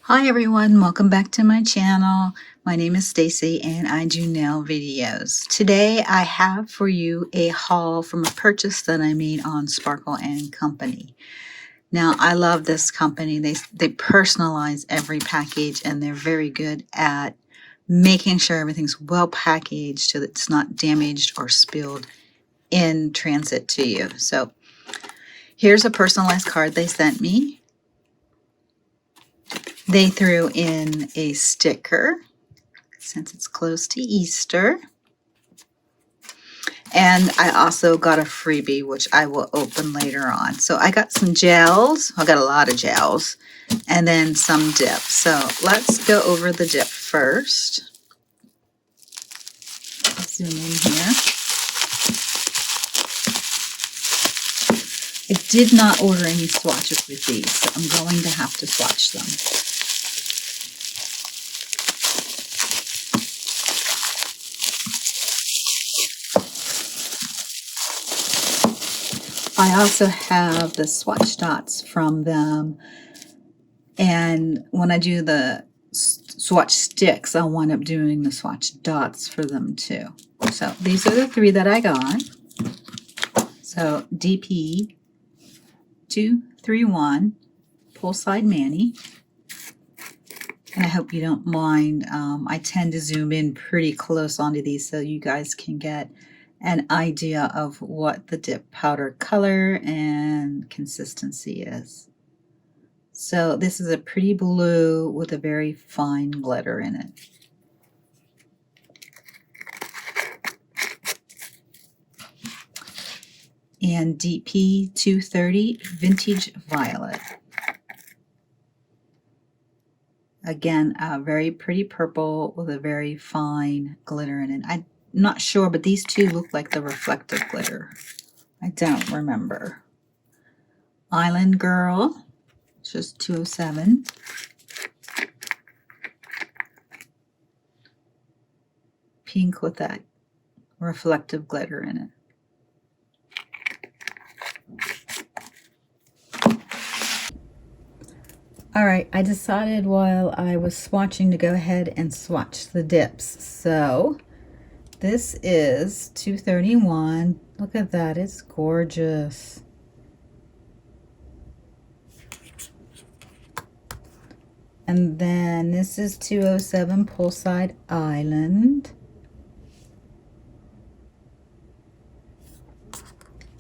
Hi everyone, welcome back to my channel. My name is Stacy and I do nail videos. Today I have for you a haul from a purchase that I made on Sparkle and Company. Now I love this company. They personalize every package and they're very good at making sure everything's well packaged so that it's not damaged or spilled in transit to you. So here's a personalized card they sent me. They threw in a sticker since it's close to Easter. And I also got a freebie, which I will open later on. So I got some gels. I got a lot of gels. And then some dip. So let's go over the dip first. Zoom in here. I did not order any swatches with these, so I'm going to have to swatch them. I also have the swatch dots from them, and when I do the swatch sticks, I'll wind up doing the swatch dots for them too. So these are the three that I got. So DP 231 Poolside Manny. And I hope you don't mind. I tend to zoom in pretty close onto these so you guys can get an idea of what the dip powder color and consistency is. So this is a pretty blue with a very fine glitter in it. And DP 230 Vintage Violet. Again, a very pretty purple with a very fine glitter in it. I'm not sure, but these two look like the reflective glitter. I don't remember. Island Girl, it's just 207. Pink with that reflective glitter in it. All right, I decided while I was swatching to go ahead and swatch the dips. So this is 231. Look at that, it's gorgeous. And then this is 207 Poolside Island.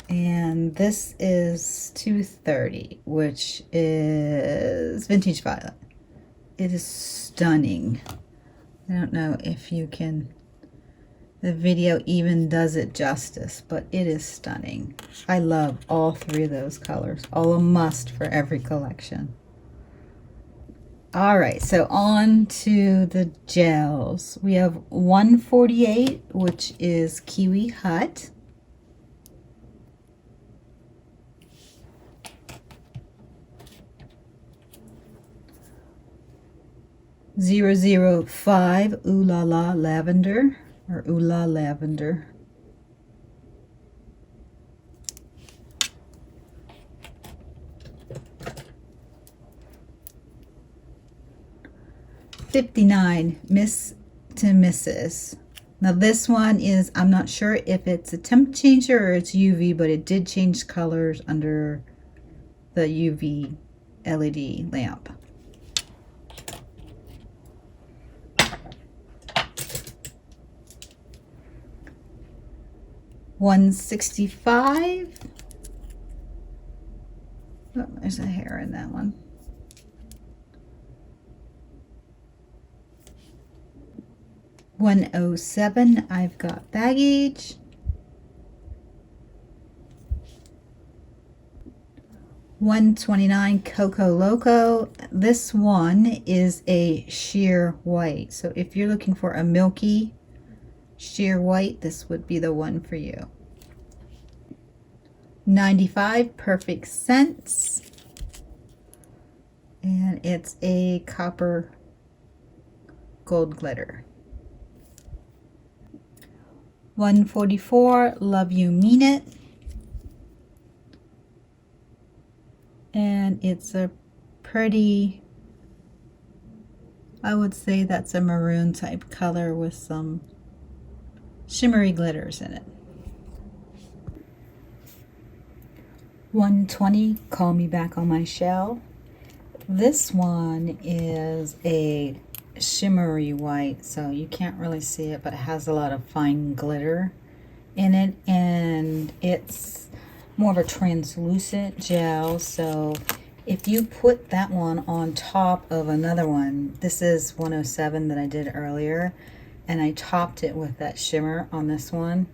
And this is 230, which is Vintage Violet. It is stunning. I don't know if you can, the video even does it justice, but it is stunning. I love all three of those colors. All a must for every collection. All right, so on to the gels. We have 148, which is Kiwi Hut. .005 Ooh La La Lavender, or Ooh La Lavender. .59 Miss to Mrs. Now this one is, I'm not sure if it's a temp changer or it's UV, but it did change colors under the UV LED lamp. $165. Oh, there's a hair in that one. $107. I've got baggage. $129 Coco Loco. This one is a sheer white. So if you're looking for a milky sheer white, this would be the one for you. $95 Perfect Scents. And it's a copper gold glitter. $144 Love You Mean It. And it's a pretty I would say that's a maroon type color with some shimmery glitters in it. 120, Call Me Back on My Shell. This one is a shimmery white, so you can't really see it, but it has a lot of fine glitter in it, and it's more of a translucent gel. So if you put that one on top of another one, this is 107 that I did earlier, and I topped it with that shimmer on this one,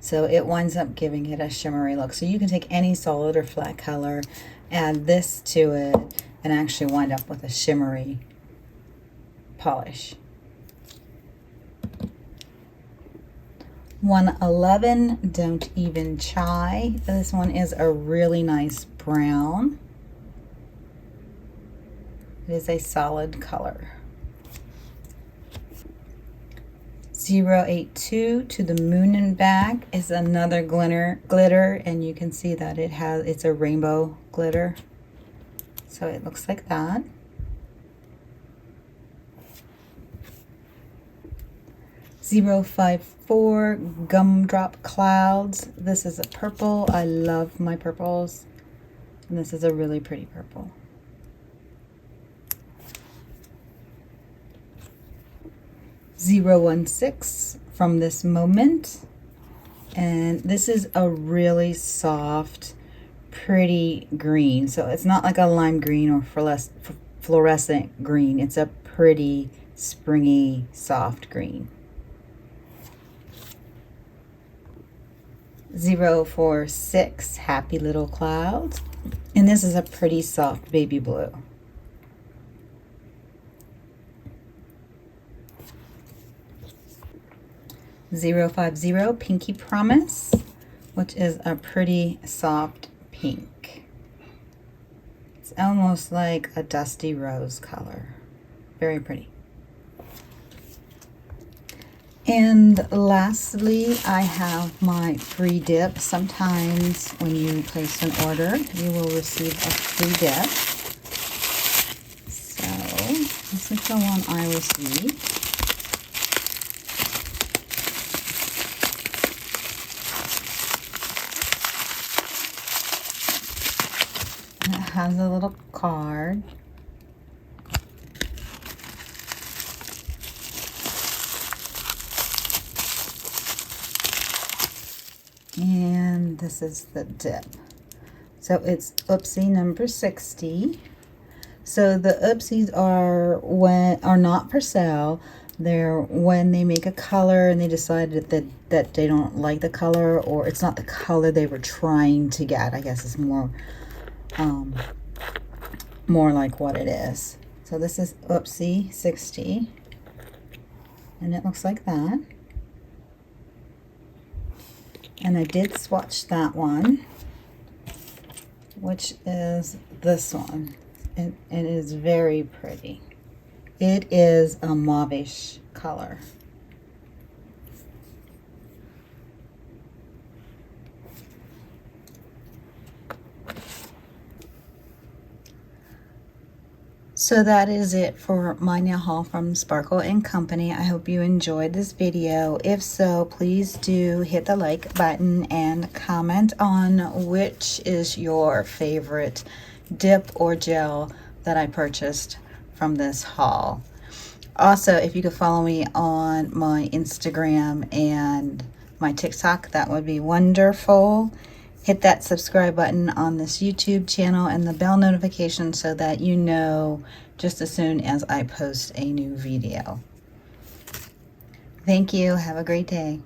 so it winds up giving it a shimmery look. So you can take any solid or flat color, add this to it, and actually wind up with a shimmery polish. 111, Don't Even Chai. This one is a really nice brown. It is a solid color. 082, To the Moon and Back, is another glitter, and you can see that it's a rainbow glitter. So it looks like that. 054, Gumdrop Clouds. This is a purple. I love my purples, and this is a really pretty purple. 016, From This Moment, and this is a really soft, pretty green. So it's not like a lime green or fluorescent green. It's a pretty springy, soft green. 046, Happy Little Clouds, and this is a pretty soft baby blue. 050, Pinky Promise, which is a pretty soft pink. It's almost like a dusty rose color. Very pretty. And lastly, I have my free dip. Sometimes when you place an order, you will receive a free dip. So this is the one I received. And it has a little card. And this is the dip. So it's Oopsie number 60. So the Oopsies are not for sale. They're when they make a color and they decided that they don't like the color, or it's not the color they were trying to get. I guess it's more like what it is. So this is Oopsie 60, and it looks like that. And I did swatch that one, which is this one. It is very pretty. It is a mauve-ish color. So that is it for my nail haul from Sparkle & Company. I hope you enjoyed this video. If so, please do hit the like button and comment on which is your favorite dip or gel that I purchased from this haul. Also, if you could follow me on my Instagram and my TikTok, that would be wonderful. Hit that subscribe button on this YouTube channel and the bell notification so that you know just as soon as I post a new video. Thank you. Have a great day.